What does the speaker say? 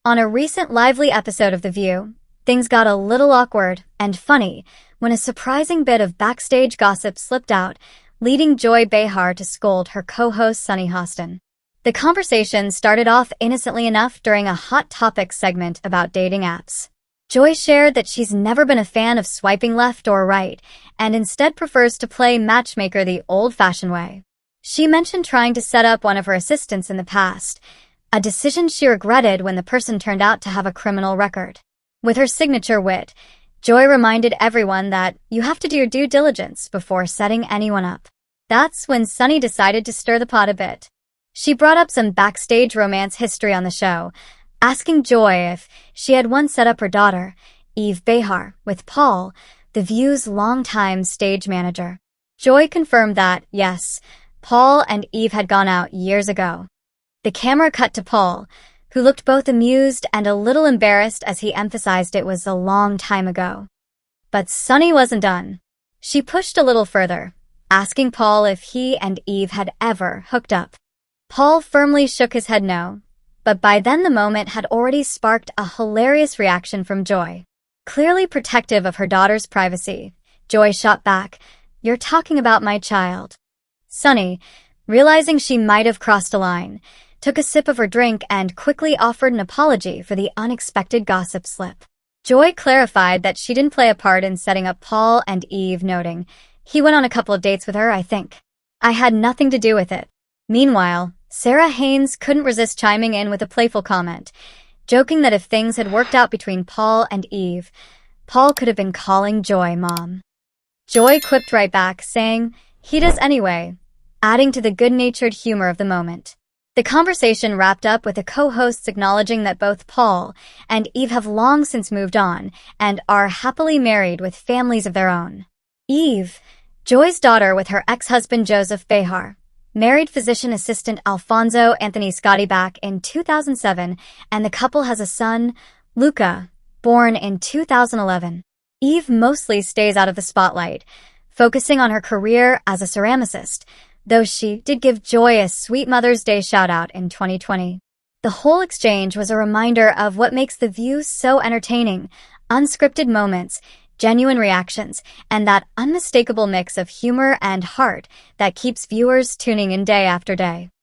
On a recent lively episode of The View, things got a little awkward and funny when a surprising bit of backstage gossip slipped out, leading Joy Behar to scold her co-host Sunny Hostin. The conversation started off innocently enough during a Hot Topics segment about dating apps. Joy shared that she's never been a fan of swiping left or right, and instead prefers to play matchmaker the old-fashioned way. She mentioned trying to set up one of her assistants in the past, a decision she regretted when the person turned out to have a criminal record. With her signature wit, Joy reminded everyone that you have to do your due diligence before setting anyone up. That's when Sunny decided to stir the pot a bit. She brought up some backstage romance history on the show, asking Joy if she had once set up her daughter, Joy Behar, with Paul, The View's longtime stage manager. Joy confirmed that, yes, Paul and Eve had gone out years ago. The camera cut to Paul, who looked both amused and a little embarrassed as he emphasized it was a long time ago. But Sunny wasn't done. She pushed a little further, asking Paul if he and Eve had ever hooked up. Paul firmly shook his head no, but by then the moment had already sparked a hilarious reaction from Joy. Clearly protective of her daughter's privacy, Joy shot back, "You're talking about my child." Sunny, realizing she might have crossed a line, took a sip of her drink and quickly offered an apology for the unexpected gossip slip. Joy clarified that she didn't play a part in setting up Paul and Eve, noting, "He went on a couple of dates with her, I think. I had nothing to do with it." Meanwhile, Sarah Haynes couldn't resist chiming in with a playful comment, joking that if things had worked out between Paul and Eve, Paul could have been calling Joy Mom. Joy quipped right back, saying, "He does anyway," adding to the good-natured humor of the moment. The conversation wrapped up with the co-hosts acknowledging that both Paul and Eve have long since moved on and are happily married with families of their own. Eve, Joy's daughter with her ex-husband Joseph Behar, married physician assistant Alfonso Anthony Scotti back in 2007, and the couple has a son, Luca, born in 2011. Eve mostly stays out of the spotlight, focusing on her career as a ceramicist, though she did give Joy a sweet Mother's Day shout-out in 2020. The whole exchange was a reminder of what makes The View so entertaining: unscripted moments, genuine reactions, and that unmistakable mix of humor and heart that keeps viewers tuning in day after day.